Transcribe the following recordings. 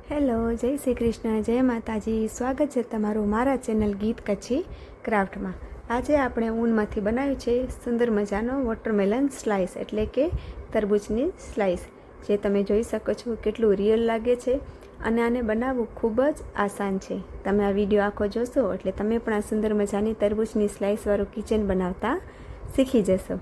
Hello, જય શ્રી કૃષ્ણ, જય માતાજી. સ્વાગત છે તમારું મારા ચેનલ ગીત કચ્છી ક્રાફ્ટમાં. આજે આપણે ઊનમાંથી બનાવ્યું છે સુંદર મજાનો વોટરમેલન સ્લાઈસ, એટલે કે તરબૂચની સ્લાઈસ, જે તમે જોઈ શકો છો કેટલું રિયલ લાગે છે અને આને બનાવવું ખૂબ જ આસાન છે. તમે આ વિડીયો આખો જોશો એટલે તમે પણ આ સુંદર મજાની તરબૂચની સ્લાઈસવાળું કિચન બનાવતા શીખી જશો.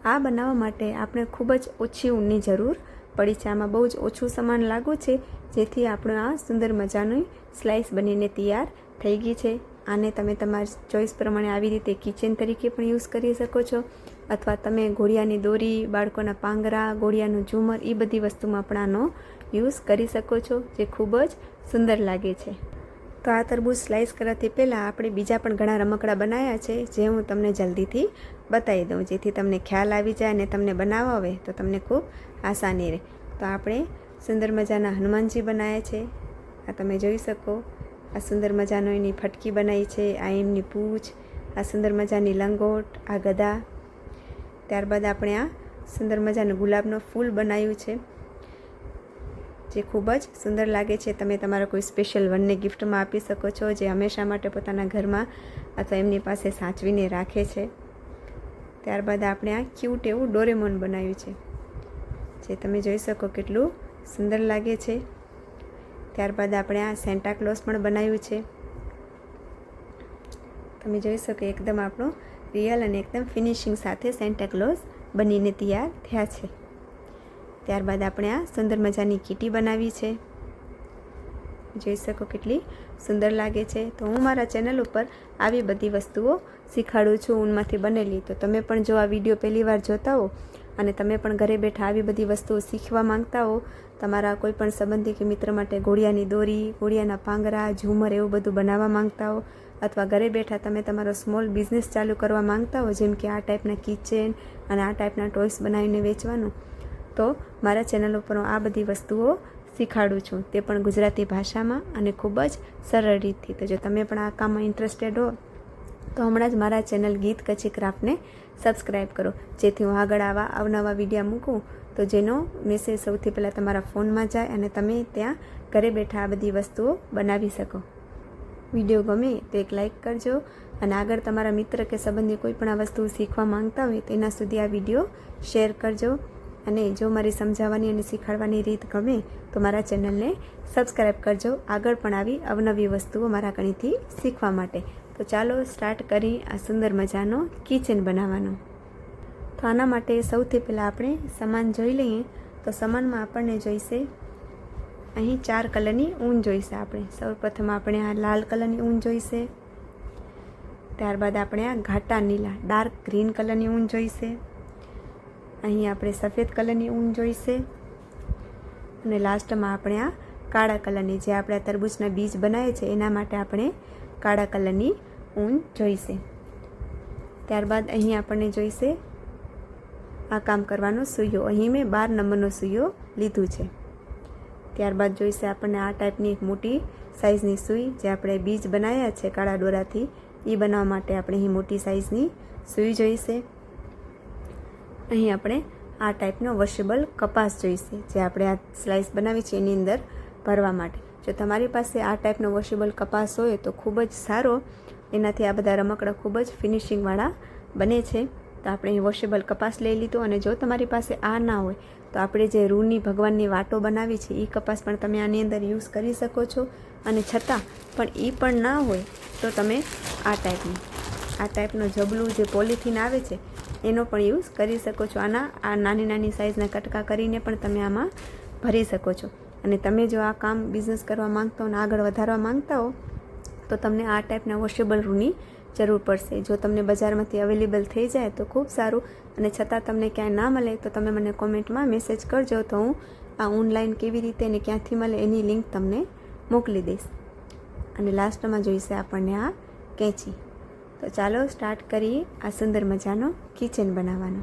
આ બનાવવા માટે આપણે ખૂબ જ ઓછી ઊનની જરૂર પડી છે. આમાં બહુ જ ઓછું સામાન લાગ્યું છે, જેથી આપણું આ સુંદર મજાની સ્લાઈસ બનીને તૈયાર થઈ ગઈ છે. આને તમે તમારી ચોઈસ પ્રમાણે આવી રીતે કિચન તરીકે પણ યુઝ કરી શકો છો, અથવા તમે ઘોડિયાની દોરી, બાળકોના પાંગરા, ઘોડિયાનું ઝુમર, એ બધી વસ્તુમાં પણ આનો યુઝ કરી શકો છો, જે ખૂબ જ સુંદર લાગે છે. તો આ તરબૂચ સ્લાઈસ કરવાથી પહેલાં આપણે બીજા પણ ઘણા રમકડા બનાવ્યા છે, જે હું તમને જલ્દીથી બતાવી દઉં, જેથી તમને ખ્યાલ આવી જાય અને તમને બનાવવા આવે તો તમને ખૂબ આસાની રહે. તો આપણે સુંદર મજાના હનુમાનજી બનાવ્યા છે, આ તમે જોઈ શકો. આ સુંદર મજાનો એની ફટકી બનાવી છે, આ એમની પૂંછ, આ સુંદર મજાની લંગોટ, આ ગદા. ત્યારબાદ આપણે આ સુંદર મજાનું ગુલાબનું ફૂલ બનાવ્યું છે, જે ખૂબ જ સુંદર લાગે છે. તમે તમારા કોઈ સ્પેશિયલ વનને ગિફ્ટમાં આપી શકો છો, જે હંમેશા માટે પોતાના ઘરમાં અથવા એમની પાસે સાચવીને રાખે છે. ત્યારબાદ આપણે આ ક્યુટ એવું ડોરેમોન બનાવ્યું છે, જે તમે જોઈ શકો કેટલું સુંદર લાગે છે. ત્યારબાદ આપણે આ સેન્ટા ક્લોઝ પણ બનાવ્યું છે. તમે જોઈ શકો એકદમ આપણું રિયલ અને એકદમ ફિનિશિંગ સાથે સેન્ટા ક્લોઝ બનીને તૈયાર થયા છે. ત્યારબાદ આપણે આ સુંદર મજાની કીટી બનાવી છે, જોઈ શકો કેટલી સુંદર લાગે છે. તો હું મારા ચેનલ ઉપર આવી બધી વસ્તુઓ શીખવાડું છું ઊનમાંથી બનેલી. તો તમે પણ જો આ વિડીયો પહેલી વાર જોતા હો અને તમે પણ ઘરે બેઠા આવી બધી વસ્તુઓ શીખવા માંગતા હો, તમારા કોઈ પણ સંબંધી કે મિત્ર માટે ઘોડિયાની દોરી, ઘોડિયાના પાંગરા, ઝુમર એવું બધું બનાવવા માંગતા હો, અથવા ઘરે બેઠા તમે તમારો સ્મોલ બિઝનેસ ચાલુ કરવા માંગતા હો, જેમ કે આ ટાઈપના કિચન અને આ ટાઈપના ટોયસ બનાવીને વેચવાનું, તો મારા ચેનલ ઉપર આ બધી વસ્તુઓ શીખવાડું છું, તે પણ ગુજરાતી ભાષામાં અને ખૂબ જ સરળ રીતથી. તો જો તમે પણ આ કામમાં ઇન્ટરેસ્ટેડ હો તો હમણાં જ મારા ચેનલ ગીત કચ્છી ક્રાફ્ટને સબસ્ક્રાઈબ કરો, જેથી હું આગળ આવા અવનવા વિડીયો મૂકું તો જેનો મેસેજ સૌથી પહેલાં તમારા ફોનમાં જાય અને તમે ત્યાં ઘરે બેઠા આ બધી વસ્તુઓ બનાવી શકો. વિડીયો ગમે તો એક લાઈક કરજો અને આગળ તમારા મિત્ર કે સંબંધી કોઈ પણ આ વસ્તુ શીખવા માંગતા હોય તેના સુધી આ વિડીયો શેર કરજો. અને જો મારી સમજાવવાની અને શીખવાડવાની રીત ગમે તો મારા ચેનલને સબસ્ક્રાઈબ કરજો, આગળ પણ આવી અવનવી વસ્તુઓ મારા કણીથી શીખવા માટે. તો ચાલો સ્ટાર્ટ કરી આ સુંદર મજાનો કિચન બનાવવાનો. તો આના માટે સૌથી પહેલાં આપણે સામાન જોઈ લઈએ. તો સામાનમાં આપણને જોઈશે અહીં 4 કલરની ઊન જોઈશે. આપણે સૌપ્રથમ આપણે આ લાલ કલરની ઊન જોઈશે. ત્યારબાદ આપણે આ ઘાટા નીલા ડાર્ક ગ્રીન કલરની ઊન જોઈશે. અહીં આપણે સફેદ કલરની ઊન જોઈશે અને લાસ્ટમાં આપણે આ કાળા કલરની, જે આપણે તરબૂચના બીજ બનાવે છે એના માટે આપણે કાળા કલરની ઊન જોઈશે. ત્યારબાદ અહીં આપણને જોઈશે આ કામ કરવાનો સૂયો. અહીં મેં 12 નંબરનો સૂયો લીધું છે. ત્યારબાદ જોઈશે આપણને આ ટાઈપની એક મોટી સાઇઝની સૂઈ, જે આપણે બીજ બનાવ્યા છે કાળા દોરાથી, એ બનાવવા માટે આપણે અહીં મોટી સાઇઝની સૂઈ જોઈશે. અહીં આપણે આ ટાઈપનો વોશેબલ કપાસ જોઈશે, જે આપણે આ સ્લાઇસ બનાવી છે એની અંદર ભરવા માટે. જો તમારી પાસે આ ટાઈપનો વોશેબલ કપાસ હોય તો ખૂબ જ સારો, એનાથી આ બધા રમકડા ખૂબ જ ફિનિશિંગવાળા બને છે. તો આપણે અહીં વોશેબલ કપાસ લઈ લીધો. અને જો તમારી પાસે આ ના હોય તો આપણે જે રૂની ભગવાનની વાટો બનાવી છે એ કપાસ પણ તમે આની અંદર યુઝ કરી શકો છો. અને છતાં પણ એ પણ ના હોય તો તમે આ ટાઈપનું જબલું જે પોલિથીન આવે છે એનો પણ યુઝ કરી શકો છો. આ નાની નાની સાઇઝના કટકા કરીને પણ તમે આમાં ભરી શકો છો. અને તમે જો આ કામ બિઝનેસ કરવા માંગતા હો અને આગળ વધારવા માંગતા હો તો તમને આ ટાઈપના વોશેબલ રૂની જરૂર પડશે. જો તમને બજારમાંથી અવેલેબલ થઈ જાય તો ખૂબ સારું, અને છતાં તમને ક્યાંય ના મળે તો તમે મને કોમેન્ટમાં મેસેજ કરજો, તો હું આ ઓનલાઈન કેવી રીતે અને ક્યાંથી મળે એની લિંક તમને મોકલી દઈશ. અને લાસ્ટમાં જોઈશે આપણને આ કેંચી. તો ચાલો સ્ટાર્ટ કરીએ આ સુંદર મજાનો કિચન બનાવવાનો.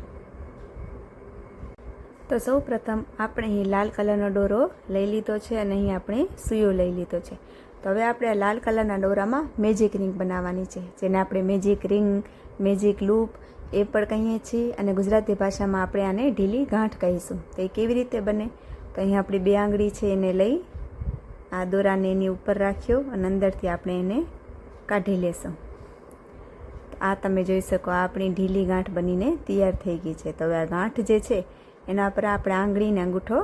તો સૌ પ્રથમ આપણે અહીં લાલ કલરનો દોરો લઈ લીધો છે અને અહીં આપણે સૂયો લઈ લીધો છે. તો હવે આપણે આ લાલ કલરના દોરામાં મેજિક રિંગ બનાવવાની છે, જેને આપણે મેજિક રિંગ, મેજિક લૂપ એ પણ કહીએ છીએ, અને ગુજરાતી ભાષામાં આપણે આને ઢીલી ગાંઠ કહીશું. તો એ કેવી રીતે બને? તો અહીં આપણી 2 આંગળી છે એને લઈ આ દોરાને એની ઉપર રાખ્યો અને અંદરથી આપણે એને કાઢી લેશું. આ તમે જોઈ શકો આપણી ઢીલી ગાંઠ બનીને તૈયાર થઈ ગઈ છે. તો હવે આ ગાંઠ જે છે એના પર આપણે આંગળીને અંગૂઠો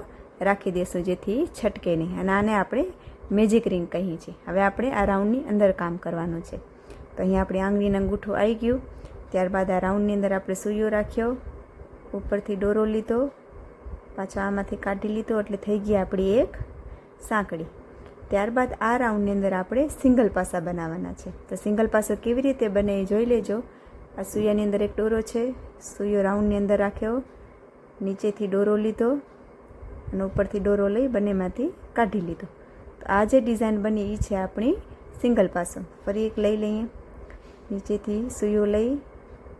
રાખી દઈશું જેથી છટકે નહીં. અને આને આપણે મેજિક રિંગ કહીએ છીએ. હવે આપણે આ રાઉન્ડની અંદર કામ કરવાનું છે. તો અહીંયા આપણી આંગળીને અંગૂઠો આવી ગયું. ત્યારબાદ આ રાઉન્ડની અંદર આપણે સૂયો રાખ્યો, ઉપરથી દોરો લીધો, પાછો આમાંથી કાઢી લીધો એટલે થઈ ગઈ આપણી એક સાંકળી. ત્યારબાદ આ રાઉન્ડની અંદર આપણે સિંગલ પાસા બનાવવાના છે. તો સિંગલ પાસો કેવી રીતે બને એ જોઈ લેજો. આ સૂયાની અંદર એક દોરો છે, સૂયો રાઉન્ડની અંદર રાખ્યો, નીચેથી દોરો લીધો અને ઉપરથી દોરો લઈ બંનેમાંથી કાઢી લીધો. તો આ જે ડિઝાઇન બની એ છે આપણી સિંગલ પાસો. ફરી એક લઈ લઈએ, નીચેથી સૂયો લઈ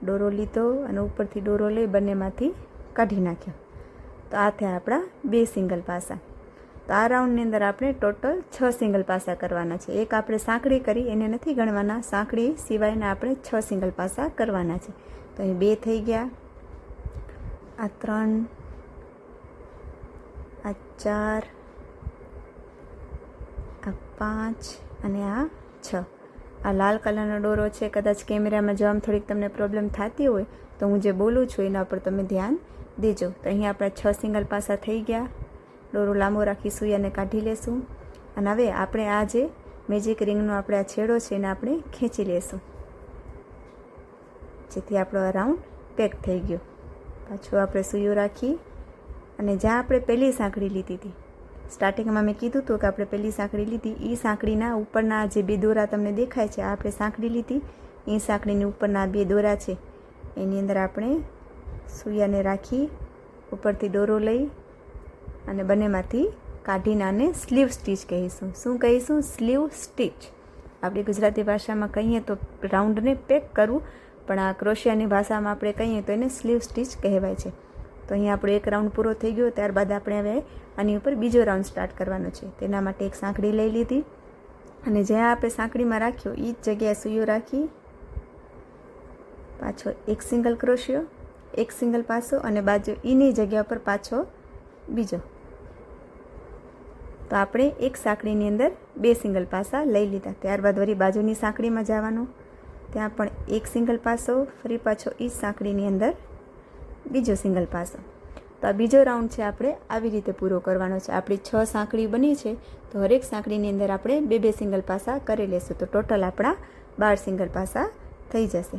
દોરો લીધો અને ઉપરથી દોરો લઈ બંનેમાંથી કાઢી નાખ્યો. તો આ થયા આપણા 2 સિંગલ પાસા. તો આ રાઉન્ડની અંદર આપણે ટોટલ 6 સિંગલ પાસા કરવાના છે. એક આપણે સાંકળી કરી એને નથી ગણવાના, સાંકળી સિવાયના આપણે 6 સિંગલ પાસા કરવાના છે. તો અહીં 2 થઈ ગયા, આ 3, આ 4, આ 5 અને આ 6. આ લાલ કલરનો દોરો છે, કદાચ કેમેરામાં જોવામાં થોડીક તમને પ્રોબ્લેમ થતી હોય તો હું જે બોલું છું એના પર તમે ધ્યાન દેજો. તો અહીંયા આપણા 6 સિંગલ પાસા થઈ ગયા. દોરો લાંબો રાખી સૂયાને કાઢી લેશું અને હવે આપણે આ જે મેજિક રિંગનો આપણે આ છેડો છે એને આપણે ખેંચી લેશું જેથી આપણો આ રાઉન્ડ પેક થઈ ગયો. પાછું આપણે સૂયો રાખી અને જ્યાં આપણે પહેલી સાંકળી લીધી હતી, સ્ટાર્ટિંગમાં મેં કીધું હતું કે આપણે પહેલી સાંકળી લીધી, એ સાંકળીના ઉપરના જે 2 દોરા તમને દેખાય છે આ આપણે સાંકળી લીધી. એ સાંકળીની ઉપરના 2 દોરા છે એની અંદર આપણે સૂયાને રાખી ઉપરથી દોરો લઈ અને બંનેમાંથી કાઢીને આને સ્લીવ સ્ટીચ કહીશું. શું કહીશું? Sleeve stitch. આપણી ગુજરાતી ભાષામાં કહીએ તો રાઉન્ડને પેક કરવું, પણ આ ક્રોશિયાની ભાષામાં આપણે કહીએ તો એને સ્લીવ સ્ટીચ કહેવાય છે. તો અહીંયા આપણો એક રાઉન્ડ પૂરો થઈ ગયો. ત્યારબાદ આપણે હવે આની ઉપર બીજો રાઉન્ડ સ્ટાર્ટ કરવાનો છે. તેના માટે એક સાંકળી લઈ લીધી અને જ્યાં આપણે સાંકળીમાં રાખ્યો એ જ જગ્યાએ સૂયો રાખી પાછો એક સિંગલ ક્રોશિયો, એક સિંગલ પાસો અને બાજુ એની જગ્યા પર પાછો બીજો. તો આપણે એક સાંકળીની અંદર 2 સિંગલ પાસા લઈ લીધા. ત્યારબાદ વળી બાજુની સાંકળીમાં જવાનું, ત્યાં પણ એક સિંગલ પાસો, ફરી પાછો એ જ સાંકળીની અંદર બીજો સિંગલ પાસો. તો આ બીજો રાઉન્ડ છે આપણે આવી રીતે પૂરો કરવાનો છે. આપણી 6 સાંકળી બની છે તો હરેક સાંકળીની અંદર આપણે 2 સિંગલ પાસા કરી લેશું. તો ટોટલ આપણા 12 સિંગલ પાસા થઈ જશે.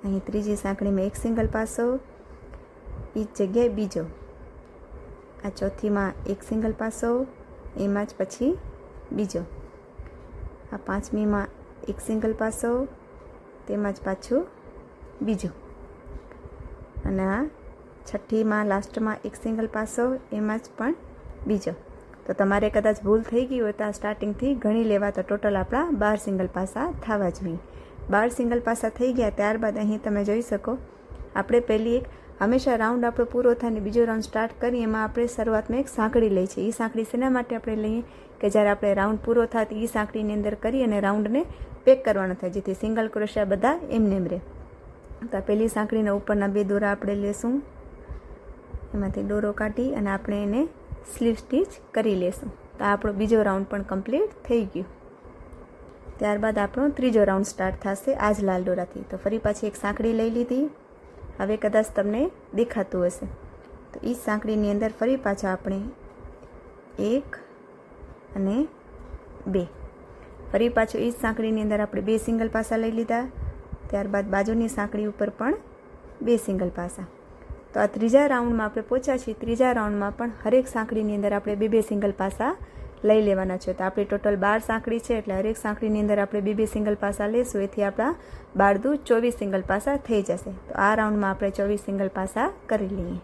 અહીં ત્રીજી સાંકળીમાં એક સિંગલ પાસો, એ જ જગ્યાએ બીજો, આ ચોથીમાં એક સિંગલ પાસો, એમાં જ પછી બીજો, આ પાંચમીમાં એક સિંગલ પાસો, તેમાં જ પાછું બીજું, અને આ છઠ્ઠીમાં લાસ્ટમાં એક સિંગલ પાસો, એમાં જ પણ બીજો. તો તમારે કદાચ ભૂલ થઈ ગઈ હોય તો આ સ્ટાર્ટિંગથી ગણી લેવા. તો ટોટલ આપણા 12 સિંગલ પાસા થવા જોઈએ. 12 સિંગલ પાસા થઈ ગયા. ત્યારબાદ અહીં તમે જોઈ શકો આપણે પહેલી એક હંમેશા રાઉન્ડ આપણો પૂરો થાય ને બીજો રાઉન્ડ સ્ટાર્ટ કરીએ એમાં આપણે શરૂઆતમાં એક સાંકળી લઈએ છીએ. એ સાંકળી શેના માટે આપણે લઈએ કે જ્યારે આપણે રાઉન્ડ પૂરો થાય તો એ સાંકળીની અંદર કરી અને રાઉન્ડને પેક કરવાનો થાય જેથી સિંગલ ક્રોશિયા બધા એમને એમ રહે. તો પહેલી સાંકળીના ઉપરના 2 દોરા આપણે લેશું, એમાંથી દોરો કાઢી અને આપણે એને સ્લીવ સ્ટીચ કરી લેશું. તો આપણો બીજો રાઉન્ડ પણ કમ્પ્લીટ થઈ ગયું. ત્યારબાદ આપણો ત્રીજો રાઉન્ડ સ્ટાર્ટ થશે આ જ લાલ દોરાથી. તો ફરી પાછી એક સાંકળી લઈ લીધી. હવે કદાચ તમને દેખાતું હશે તો એ સાંકળીની અંદર ફરી પાછા આપણે 1 અને 2, ફરી પાછું એ જ સાંકળીની અંદર આપણે 2 સિંગલ પાસા લઈ લીધા. ત્યારબાદ બાજુની સાંકળી ઉપર પણ 2 સિંગલ પાસા. તો આ ત્રીજા રાઉન્ડમાં આપણે પહોંચ્યા છીએ. ત્રીજા રાઉન્ડમાં પણ હરેક સાંકળીની અંદર આપણે 2 સિંગલ પાસા લઈ લેવાના છે. તો આપણી ટોટલ 12 સાંકળી છે એટલે હરેક સાંકળીની અંદર આપણે 2 સિંગલ પાસા લેશું. એથી આપણા 12 દુ 24 સિંગલ પાસા થઈ જશે. તો આ રાઉન્ડમાં આપણે 24 સિંગલ પાસા કરી લઈએ.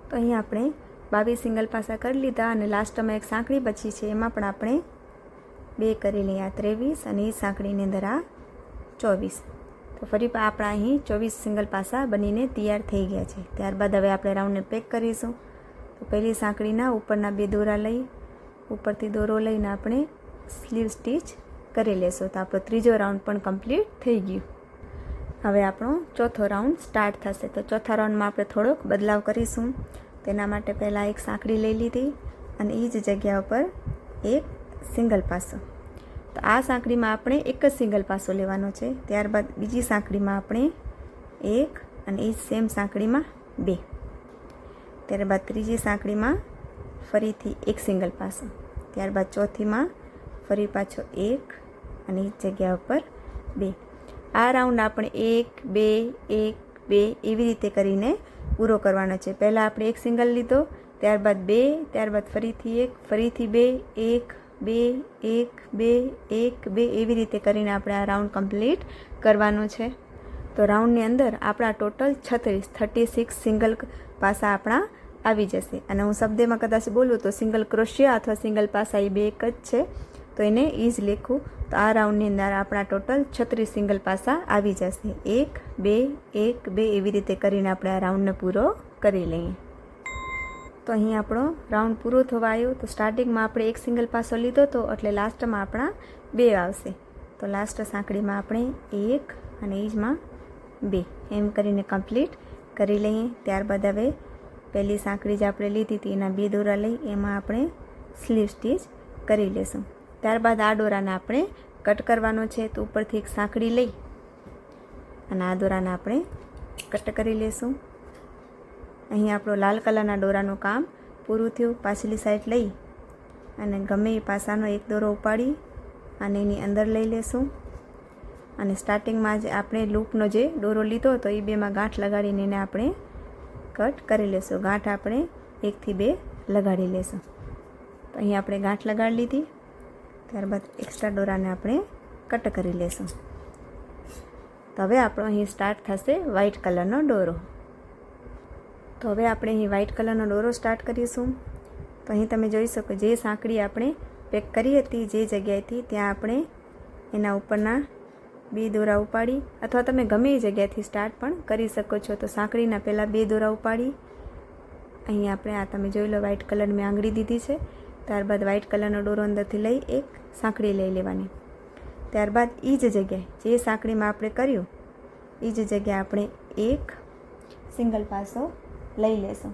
તો અહીં આપણે 22 સિંગલ પાસા કરી લીધા અને લાસ્ટમાં એક સાંકળી બચી છે એમાં પણ આપણે 2 કરી લઈએ. આ 23 અને એ સાંકળીની અંદર આ 24. તો ફરી આપણા અહીં 24 સિંગલ પાસા બનીને તૈયાર થઈ ગયા છે. ત્યારબાદ હવે આપણે રાઉન્ડને પેક કરીશું. તો પહેલી સાંકળીના ઉપરના 2 દોરા લઈ ઉપરથી દોરો લઈને આપણે સ્લીવ સ્ટીચ કરી લેશું. તો આપણો ત્રીજો રાઉન્ડ પણ કમ્પ્લીટ થઈ ગયું. હવે આપણો ચોથો રાઉન્ડ સ્ટાર્ટ થશે. તો ચોથા રાઉન્ડમાં આપણે થોડોક બદલાવ કરીશું. તેના માટે પહેલાં એક સાંકળી લઈ લીધી અને એ જ જગ્યા ઉપર એક સિંગલ પાસો. તો આ સાંકળીમાં આપણે એક જ સિંગલ પાસો લેવાનો છે. ત્યારબાદ બીજી સાંકળીમાં આપણે એક અને એ સેમ સાંકળીમાં 2. ત્યારબાદ ત્રીજી સાંકળીમાં ફરીથી એક સિંગલ પાસો. ત્યારબાદ ચોથીમાં ફરી પાછો 1 અને એ જગ્યા ઉપર 2. આ રાઉન્ડ આપણે 1 2 1 2 એવી રીતે કરીને પૂરો કરવાનો છે. પહેલાં આપણે એક સિંગલ લીધો, ત્યારબાદ 2, ત્યારબાદ ફરીથી 1, ફરીથી 2, 1 2 1 2 1 2 એવી રીતે કરીને આપણે આ રાઉન્ડ કમ્પ્લીટ કરવાનો છે. તો રાઉન્ડની અંદર આપણા ટોટલ 36 સિંગલ પાસા આપણા આવી જશે. અને હું શબ્દમાં કદાચ બોલું તો સિંગલ ક્રોશિયા અથવા સિંગલ પાસા એ બે એક જ છે, તો એને ઈજ લખું. તો આ રાઉન્ડની અંદર આપણા ટોટલ 36 સિંગલ પાસા આવી જશે. 1 2 1 2 એવી રીતે કરીને આપણે આ રાઉન્ડને પૂરો કરી લઈએ. તો અહીં આપણો રાઉન્ડ પૂરો થવા આવ્યો. તો સ્ટાર્ટિંગમાં આપણે એક સિંગલ પાસો લીધો હતો, એટલે લાસ્ટમાં આપણા 2 આવશે. તો લાસ્ટ સાંકળીમાં આપણે 1 અને ઈજમાં 2 એમ કરીને કમ્પ્લીટ કરી લઈએ. ત્યારબાદ હવે પહેલી સાંકળી જે આપણે લીધી હતી એના 2 દોરા લઈ એમાં આપણે સ્લીવ સ્ટીચ કરી લેશું. ત્યારબાદ આ દોરાને આપણે કટ કરવાનો છે. તો ઉપરથી એક સાંકળી લઈ અને આ દોરાને આપણે કટ કરી લેશું. અહીં આપણો લાલ કલરના દોરાનું કામ પૂરું થયું. પાછલી સાઈડ લઈ અને ગમે એ પાસાનો એક દોરો ઉપાડી અને એની અંદર લઈ લેશું. અને સ્ટાર્ટિંગમાં જ આપણે લૂપનો જે દોરો લીધો હતો એ બેમાં ગાંઠ લગાડીને એને આપણે કટ કરી લેશું. ગાંઠ આપણે 1 થી 2 લગાડી લેશું. તો અહીં આપણે ગાંઠ લગાડી લીધી. ત્યારબાદ એક્સ્ટ્રા દોરાને આપણે કટ કરી લેશું. તો હવે આપણો અહીં સ્ટાર્ટ થશે વ્હાઇટ કલરનો દોરો. તો હવે આપણે અહીં વ્હાઇટ કલરનો દોરો સ્ટાર્ટ કરીશું. તો અહીં તમે જોઈ શકો જે સાંકળી આપણે પેક કરી હતી જે જગ્યાએથી, ત્યાં આપણે એના ઉપરના 2 દોરા ઉપાડી, અથવા તમે ગમે એ જગ્યાએથી સ્ટાર્ટ પણ કરી શકો છો. તો સાંકળીના પહેલાં 2 દોરા ઉપાડી અહીં આપણે આ તમે જોઈ લો વ્હાઇટ કલરની મેં આંગળી દીધી છે. ત્યારબાદ વ્હાઇટ કલરનો દોરો અંદરથી લઈ એક સાંકળી લઈ લેવાની. ત્યારબાદ એ જ જગ્યાએ જે સાંકળીમાં આપણે કર્યું એ જ જગ્યાએ આપણે એક સિંગલ પાસો લઈ લેશું.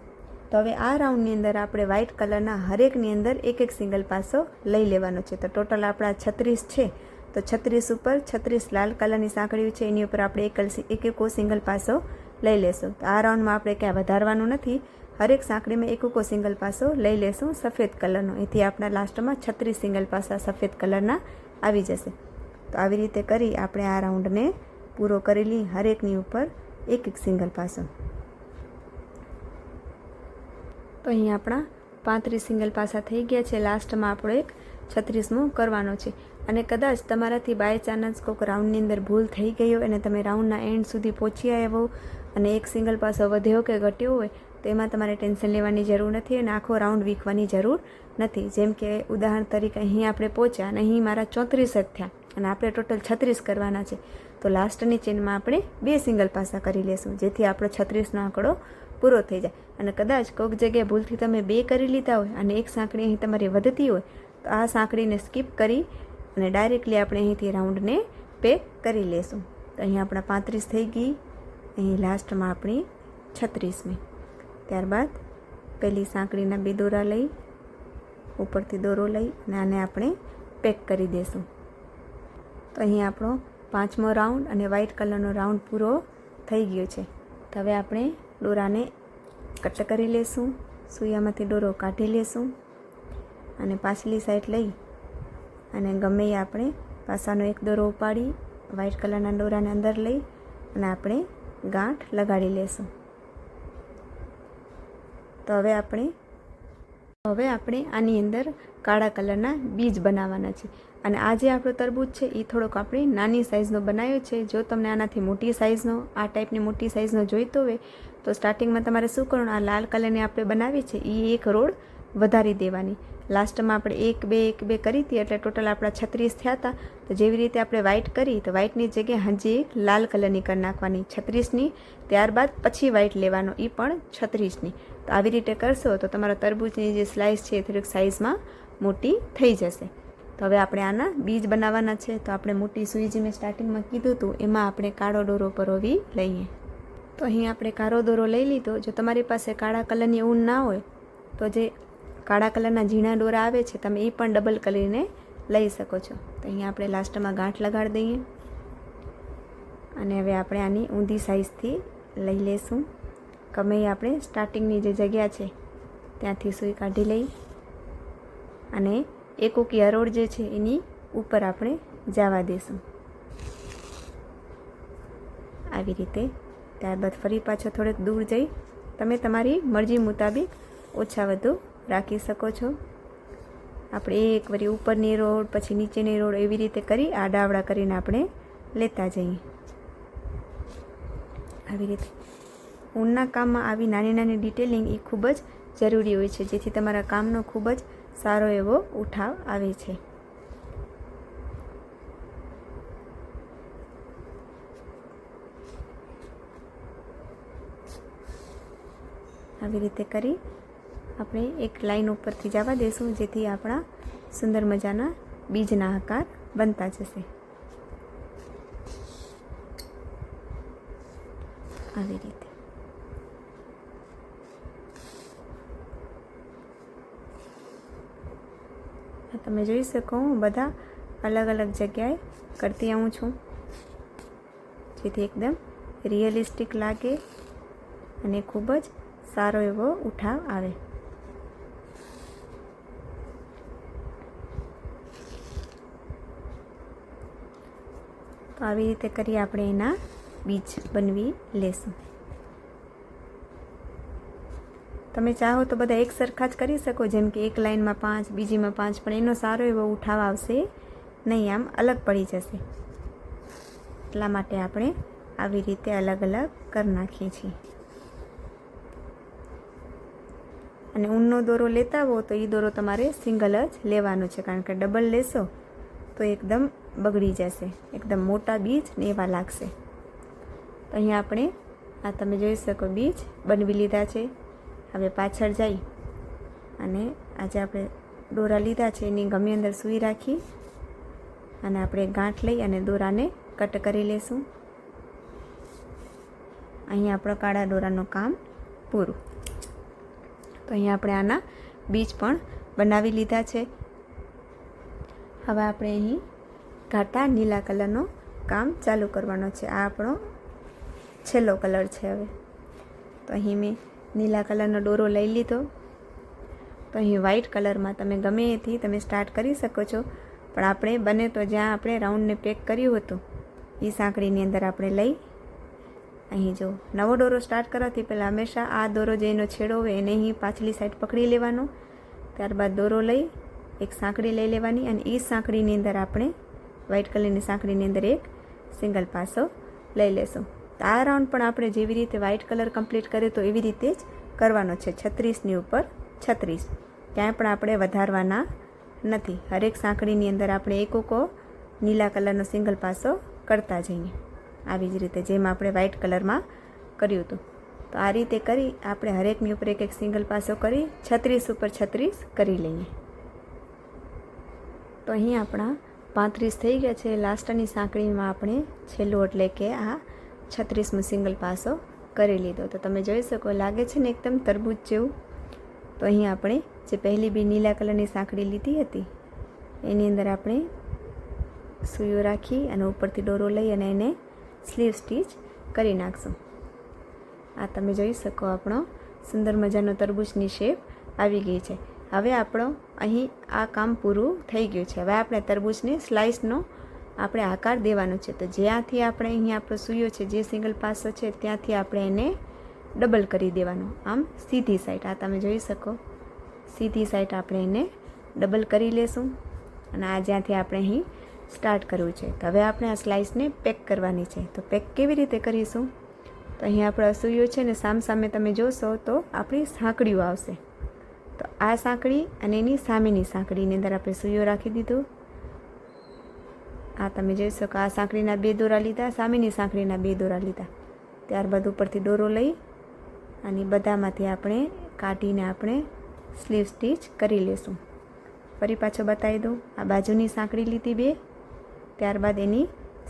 તો હવે આ રાઉન્ડની અંદર આપણે વ્હાઇટ કલરના હરેકની અંદર એક એક સિંગલ પાસો લઈ લેવાનો છે. તો ટોટલ આપણા 36 છે. તો 36 ઉપર 36 લાલ કલરની સાંકળીઓ છે એની ઉપર આપણે એક સિંગલ પાસો લઈ લેશું. તો આ રાઉન્ડમાં આપણે ક્યાં વધારવાનું નથી. હરેક સાંકળીમાં એક સિંગલ પાસો લઈ લેશું સફેદ કલરનો. એથી આપણા લાસ્ટમાં 36 સિંગલ પાસા સફેદ કલરના આવી જશે. તો આવી રીતે કરી આપણે આ રાઉન્ડને પૂરો કરી લઈ. હરેકની ઉપર એક સિંગલ પાસો. તો અહીં આપણા 35 સિંગલ પાસા થઈ ગયા છે. લાસ્ટમાં આપણો એક 36મો કરવાનો છે. અને કદાચ તમારાથી બાય ચાન્સ કોઈક રાઉન્ડની અંદર ભૂલ થઈ ગઈ હોય અને તમે રાઉન્ડના એન્ડ સુધી પહોંચી આવ્યા હો અને એક સિંગલ પાસો વધ્યો કે ઘટ્યો હોય તો એમાં તમારે ટેન્શન લેવાની જરૂર નથી અને આખો રાઉન્ડ વીખવાની જરૂર નથી. જેમ કે ઉદાહરણ તરીકે અહીં આપણે પહોંચ્યા અને અહીં મારા 34 જ થયા અને આપણે ટોટલ 36 કરવાના છે. તો લાસ્ટની ચેનમાં આપણે 2 સિંગલ પાસા કરી લેશું, જેથી આપણો 36નો આંકડો પૂરો થઈ જાય. અને કદાચ કોઈક જગ્યાએ ભૂલથી તમે 2 કરી લીધા હોય અને એક સાંકળી અહીં તમારી વધતી હોય તો આ સાંકળીને સ્કીપ કરી અને ડાયરેક્ટલી આપણે અહીંથી રાઉન્ડને પેક કરી લેશું. તો અહીં આપણા 35 થઈ ગઈ. અહીં લાસ્ટમાં આપણી 36મી. ત્યારબાદ પહેલી સાંકળીના 2 દોરા લઈ ઉપરથી દોરો લઈ અને આને આપણે પેક કરી દઈશું. તો અહીં આપણો 5મો રાઉન્ડ અને વ્હાઇટ કલરનો રાઉન્ડ પૂરો થઈ ગયો છે. તો હવે આપણે દોરાને કટ કરી લેશું. સૂયામાંથી દોરો કાઢી લેશું અને પાછલી સાઈડ લઈ અને ગમે એ આપણે પાસાનો એક દોરો ઉપાડી વ્હાઇટ કલરના દોરાને અંદર લઈ અને આપણે ગાંઠ લગાડી લેશું. તો હવે આપણે આની અંદર કાળા કલરના બીજ બનાવવાના છે. અને આ જે આપણો તરબૂચ છે એ થોડોક આપણે નાની સાઇઝનો બનાવ્યો છે. જો તમને આનાથી મોટી સાઇઝનો આ ટાઈપની મોટી સાઇઝનો જોઈતો હોય તો સ્ટાર્ટિંગમાં તમારે શું કરવાનું, આ લાલ કલરની આપણે બનાવી છે એ એક રોડ વધારી દેવાની. લાસ્ટમાં આપણે 1 2 1 2 કરી હતી એટલે ટોટલ આપણા 36 થયા હતા. તો જેવી રીતે આપણે વ્હાઇટ કરી તો વ્હાઇટની જગ્યાએ હજી એક લાલ કલરની કરી નાખવાની 36ની. ત્યારબાદ પછી વ્હાઇટ લેવાનો એ પણ 36ની. તો આવી રીતે કરશો તો તમારો તરબૂચની જે સ્લાઇસ છે એ થોડીક સાઇઝમાં મોટી થઈ જશે. તો હવે આપણે આના બીજ બનાવવાના છે. તો આપણે મોટી સૂઈ જે મેં સ્ટાર્ટિંગમાં કીધું હતું એમાં આપણે કાળો દોરો પરોવી લઈએ. તો અહીં આપણે કાળો દોરો લઈ લીધો. જો તમારી પાસે કાળા કલરની ઊન ના હોય તો જે કાળા કલરના ઝીણા દોરા આવે છે, તમે એ પણ ડબલ કરીને લઈ શકો છો. તો અહીંયા આપણે લાસ્ટમાં ગાંઠ લગાડી દઈએ અને હવે આપણે આની ઊંધી સાઈઝથી લઈ લેશું. ગમે આપણે સ્ટાર્ટિંગની જે જગ્યા છે ત્યાંથી સૂઈ કાઢી લઈ અને એકોકી હરોળ જે છે એની ઉપર આપણે જવા દઈશું આવી રીતે. ત્યારબાદ ફરી પાછો થોડેક દૂર જઈ તમે તમારી મરજી મુતાબિક ઓછા વધુ રાખી શકો છો. આપણે એક વળી ઉપરની રોડ પછી નીચેની રોડ એવી રીતે કરી આડાવડા કરીને આપણે લેતા જઈએ આવી રીતે. ઊનના કામમાં આવી નાની નાની ડિટેલિંગ એ ખૂબ જ જરૂરી હોય છે, જેથી તમારા કામનો ખૂબ જ સારો એવો ઉઠાવ આવે છે. આવી રીતે કરી આપણે એક લાઈન ઉપરથી જવા દઈશું, જેથી આપણા સુંદર મજાના બીજના આકાર બનતા જશે આવી રીતે. તમે જોઈ શકો હું બધા અલગ અલગ જગ્યાએ કરતી આવું છું, જેથી એકદમ રિયલિસ્ટિક લાગે અને ખૂબ જ સારો એવો ઉઠાવ આવે. તો આવી રીતે કરી આપણે એના બીજ બનાવી લેશું. તમે ચાહો તો બધા એક સરખા જ કરી શકો, જેમ કે એક લાઈનમાં 5 બીજીમાં 5, પણ એનો સારો એવો ઉઠાવ આવશે નહીં, આમ અલગ પડી જશે. એટલા માટે આપણે આવી રીતે અલગ અલગ કરી નાખીએ છીએ. અને ઊનનો દોરો લેતા હો તો એ દોરો તમારે સિંગલ જ લેવાનો છે, કારણ કે ડબલ લેશો તો એકદમ બગડી જશે, એકદમ મોટા બીજ ને એવા લાગશે. તો અહીંયા આપણે આ તમે જોઈ શકો બીજ બનાવી લીધા છે. હવે પાછળ જઈ અને આજે આપણે દોરા લીધા છે એની ગમે અંદર સૂઈ રાખી અને આપણે ગાંઠ લઈ અને દોરાને કટ કરી લેશું. અહીંયા આપણો કાળા દોરાનું કામ પૂરું. તો અહીંયા આપણે આના બીજ પણ બનાવી લીધા છે. હવે આપણે અહીં ઘાટા નીલા કલરનો કામ ચાલુ કરવાનો છે. આ આપણો છેલ્લો કલર છે. હવે તો અહીં મેં નીલા કલરનો દોરો લઈ લીધો. તો અહીં વ્હાઇટ કલરમાં તમે ગમે એથી તમે સ્ટાર્ટ કરી શકો છો, પણ આપણે બને તો જ્યાં આપણે રાઉન્ડને પેક કર્યું હતું એ સાંકળીની અંદર આપણે લઈ અહીં જો નવો દોરો સ્ટાર્ટ કરવાથી પહેલાં હંમેશા આ દોરો જે એનો છેડો હોય એને અહીં પાછલી સાઈડ પકડી લેવાનો. ત્યારબાદ દોરો લઈ એક સાંકળી લઈ લેવાની અને એ સાંકળીની અંદર આપણે વ્હાઇટ કલરની સાંકળીની અંદર એક સિંગલ પાસો લઈ લેશું. તો આ રાઉન્ડ પણ આપણે જેવી રીતે વ્હાઇટ કલર કમ્પ્લીટ કર્યો તો એવી રીતે જ કરવાનો છે. 36ની ઉપર 36, ક્યાંય પણ આપણે વધારવાના નથી. હરેક સાંકળીની અંદર આપણે એકોકો નીલા કલરનો સિંગલ પાસો કરતા જઈએ, આવી જ રીતે જેમ આપણે વ્હાઇટ કલરમાં કર્યું હતું. તો આ રીતે કરી આપણે હરેકની ઉપર એક એક સિંગલ પાસો કરી 36 ઉપર 36 કરી લઈએ. તો અહીં આપણા 35 થઈ ગયા છે. લાસ્ટની સાંકળીમાં આપણે છેલ્લું એટલે કે આ 36મો સિંગલ પાસો કરી લીધો. તો તમે જોઈ શકો લાગે છે ને એકદમ તરબૂચ જેવું. તો અહીં આપણે જે પહેલી બી નીલા કલરની સાંકળી લીધી હતી એની અંદર આપણે સૂયો રાખી અને ઉપરથી દોરો લઈ અને એને સ્લીવ સ્ટીચ કરી નાખશું. આ તમે જોઈ શકો આપણો સુંદર મજાનો તરબૂચની શેપ આવી ગઈ છે. હવે આપણો અહીં આ કામ પૂરું થઈ ગયું છે. હવે આપણે તરબૂચને સ્લાઇસનો આપણે આકાર દેવાનો છે. તો જ્યાંથી આપણે અહીં આપણો સૂયો છે જે સિંગલ પાસો છે ત્યાંથી આપણે એને ડબલ કરી દેવાનો, આમ સીધી સાઈડ. આ તમે જોઈ શકો સીધી સાઈડ આપણે એને ડબલ કરી લેશું અને આ જ્યાંથી આપણે અહીં સ્ટાર્ટ કરવું છે. તો હવે આપણે આ સ્લાઇસને પેક કરવાની છે. તો પેક કેવી રીતે કરીશું? તો અહીં આપણો સૂયો છે ને સામે તમે જોશો તો આપણી સાંકળીઓ આવશે. તો આ સાંકળી અને એની સામેની સાંકળીની અંદર આપણે સૂયો રાખી દીધો. આ તમે જોઈ શકો આ સાંકળીના 2 દોરા લીધા, સામેની સાંકળીના 2 દોરા લીધા. ત્યારબાદ ઉપરથી દોરો લઈ અને બધામાંથી આપણે કાઢીને આપણે સ્લીવ સ્ટીચ કરી લેશું. ફરી પાછો બતાવી દઉં. આ બાજુની સાંકળી લીધી 2, ત્યારબાદ એની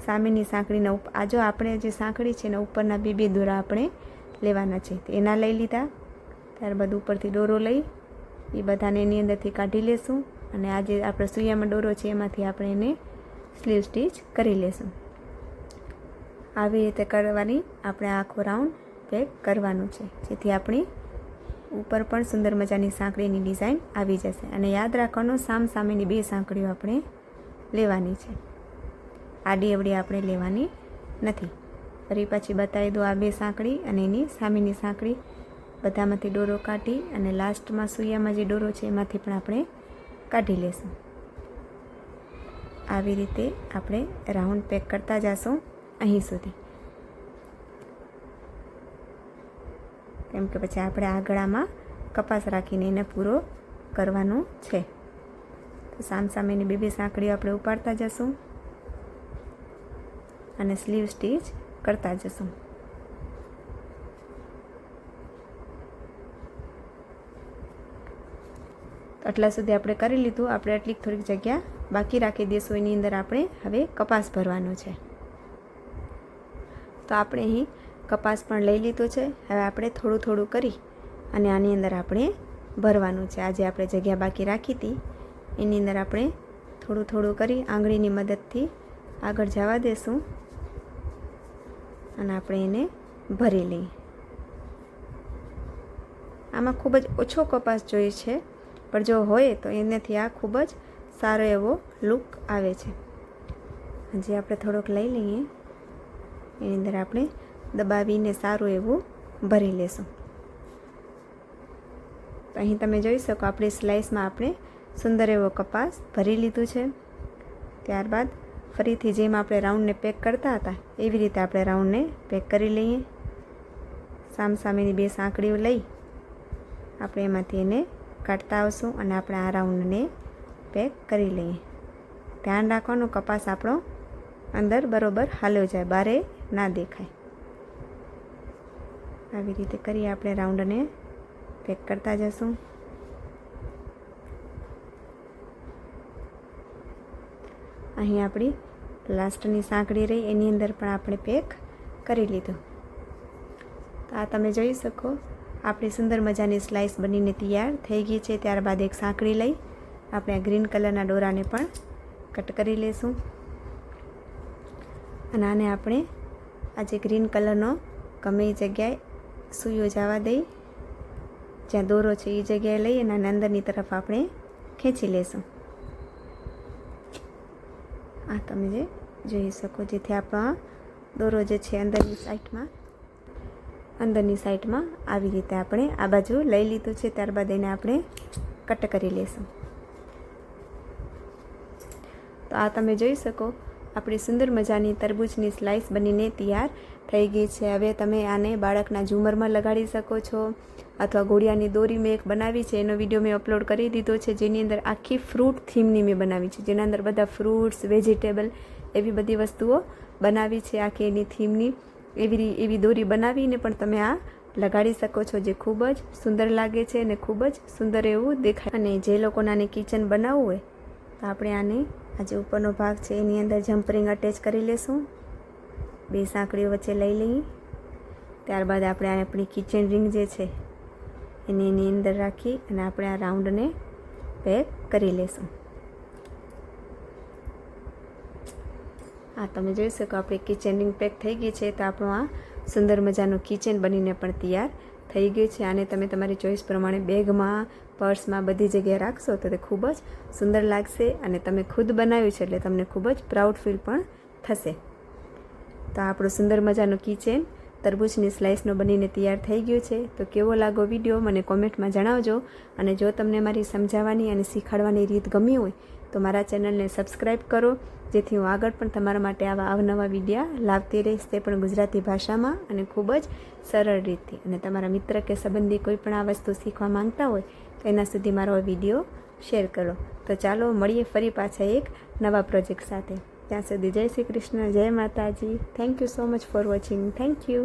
સામેની સાંકળીના ઉપર આ જો આપણે જે સાંકળી છે એના ઉપરના 2 દોરા આપણે લેવાના છે. તો એના લઈ લીધા. ત્યારબાદ ઉપરથી દોરો લઈ એ બધાને એની અંદરથી કાઢી લેશું અને આ જે આપણે સૂયામાં દોરો છે એમાંથી આપણે એને સ્લીવ સ્ટીચ કરી લેશું. આવી રીતે કરવાની આપણે આખો રાઉન્ડ પેક કરવાનું છે, જેથી આપણી ઉપર પણ સુંદર મજાની સાંકળીની ડિઝાઇન આવી જશે. અને યાદ રાખવાનું, સામસામેની 2 સાંકળીઓ આપણે લેવાની છે, આડી અવડી આપણે લેવાની નથી. ફરી પાછી બતાવી દો આ 2 સાંકળી અને એની સામેની સાંકળી. બધામાંથી દોરો કાઢી અને લાસ્ટમાં સૂયામાં જે દોરો છે એમાંથી પણ આપણે કાઢી લેશું. આવી રીતે આપણે રાઉન્ડ પેક કરતા જશું અહીં સુધી, કેમ કે પછી આપણે આ ગળામાં કપાસ રાખીને એને પૂરો કરવાનો છે. તો સામસામેની 2 સાંકળીઓ આપણે ઉપાડતા જશું અને સ્લીવ સ્ટીચ કરતા જશું. તો આટલા સુધી આપણે કરી લીધું. આપણે આટલી થોડીક જગ્યા બાકી રાખી દઈશું. એની અંદર આપણે હવે કપાસ ભરવાનો છે. તો આપણે અહીં કપાસ પણ લઈ લીધો છે. હવે આપણે થોડું થોડું કરી અને આની અંદર આપણે ભરવાનું છે. આજે આપણે જગ્યા બાકી રાખી હતી એની અંદર આપણે થોડું થોડું કરી આંગળીની મદદથી આગળ જવા દેશું અને આપણે એને ભરી લઈએ. આમાં ખૂબ જ ઓછો કપાસ જોઈએ છે, પણ જો હોય તો એનાથી આ ખૂબ જ સારો એવો લુક આવે છે. હજી આપણે થોડોક લઈ લઈએ, એની અંદર આપણે દબાવીને સારું એવું ભરી લેશું. તો અહીં તમે જોઈ શકો આપણી સ્લાઇસમાં આપણે સુંદર એવો કપાસ ભરી લીધું છે. ત્યારબાદ ફરીથી જેમ આપણે રાઉન્ડને પેક કરતા હતા એવી રીતે આપણે રાઉન્ડને પેક કરી લઈએ. સામસામેની 2 સાંકળીઓ લઈ આપણે એમાંથી એને કાઢતા આવશું અને આપણે આ રાઉન્ડને પેક કરી લઈએ. ધ્યાન રાખવાનું, કપાસ આપણો અંદર બરોબર હાલ્યો જાય, બારે ના દેખાય. આવી રીતે કરી આપણે રાઉન્ડને પેક કરતા જશું. અહીં આપણી લાસ્ટની સાંકળી રહી એની અંદર પણ આપણે પેક કરી લીધું. તો આ તમે જોઈ શકો આપણી સુંદર મજાની સ્લાઇસ બનીને તૈયાર થઈ ગઈ છે. ત્યારબાદ એક સાંકળી લઈ આપણે આ ગ્રીન કલરના દોરાને પણ કટ કરી લઈશું અને આને આપણે આ જે ગ્રીન કલરનો ગમે એ જગ્યાએ સૂયો જવા દઈ, જ્યાં દોરો છે એ જગ્યાએ લઈ અને આને અંદરની તરફ આપણે ખેંચી લેશું. આ તમે જે જોઈ શકો, જેથી આપણો દોરો જે છે અંદરની સાઈડમાં આવી રીતે આપણે આ બાજુ લઈ લીધું છે. ત્યારબાદ એને આપણે કટ કરી લેશું. તો આ તમે જોઈ શકો આપણી સુંદર મજાની તરબૂચની સ્લાઇસ બનીને તૈયાર થઈ ગઈ છે. હવે તમે આને બાળકના ઝુમરમાં લગાડી શકો છો, અથવા ઘોડિયાની દોરી મેં એક બનાવી છે, એનો વિડીયો મેં અપલોડ કરી દીધો છે, જેની અંદર આખી ફ્રૂટ થીમની મેં બનાવી છે, જેના અંદર બધા ફ્રૂટ્સ, વેજીટેબલ એવી બધી વસ્તુઓ બનાવી છે. આખી એની થીમની એવી દોરી બનાવીને પણ તમે આ લગાડી શકો છો, જે ખૂબ જ સુંદર લાગે છે અને ખૂબ જ સુંદર એવું દેખાય. અને જે લોકોને આને કિચન બનાવવું હોય તો આપણે આને આ જે ઉપરનો ભાગ છે એની અંદર જમ્પરિંગ અટેચ કરી લેશું. 2 સાંકળીઓ વચ્ચે લઈ લઈએ. ત્યારબાદ આપણે આપણી કિચન રિંગ જે છે એની અંદર રાખી અને આપણે આ રાઉન્ડને પેક કરી લેશું. આ તમે જોઈ શકો આપણી કિચન રિંગ પેક થઈ ગઈ છે. તો આપણું આ સુંદર મજાનું કિચન બનીને પણ તૈયાર થઈ ગયું છે. આને તમે તમારી ચોઈસ પ્રમાણે બેગમાં, પર્સમાં બધી જગ્યાએ રાખશો તો તે ખૂબ જ સુંદર લાગશે અને તમે ખુદ બનાવ્યું છે એટલે તમને ખૂબ જ પ્રાઉડ ફીલ પણ થશે. તો આપણું સુંદર મજાનું કિચન તરબૂચની સ્લાઇસનો બનીને તૈયાર થઈ ગયું છે. તો કેવો લાગો વિડીયો મને કોમેન્ટમાં જણાવજો. અને જો તમને મારી સમજાવવાની અને શીખવાડવાની રીત ગમી હોય તો મારા ચેનલને સબસ્ક્રાઈબ કરો, જેથી હું આગળ પણ તમારા માટે આવા અવનવા વિડીયા લાવતી રહીશ, તે પણ ગુજરાતી ભાષામાં અને ખૂબ જ સરળ રીતથી. અને તમારા મિત્ર કે સંબંધી કોઈ પણ આ વસ્તુ શીખવા માંગતા હોય તો એના સુધી મારો વિડીયો શેર કરો. તો ચાલો મળીએ ફરી પાછા એક નવા પ્રોજેક્ટ સાથે. ત્યાં સુધી જય શ્રી કૃષ્ણ, જય માતાજી. Thank you so much for watching. Thank you.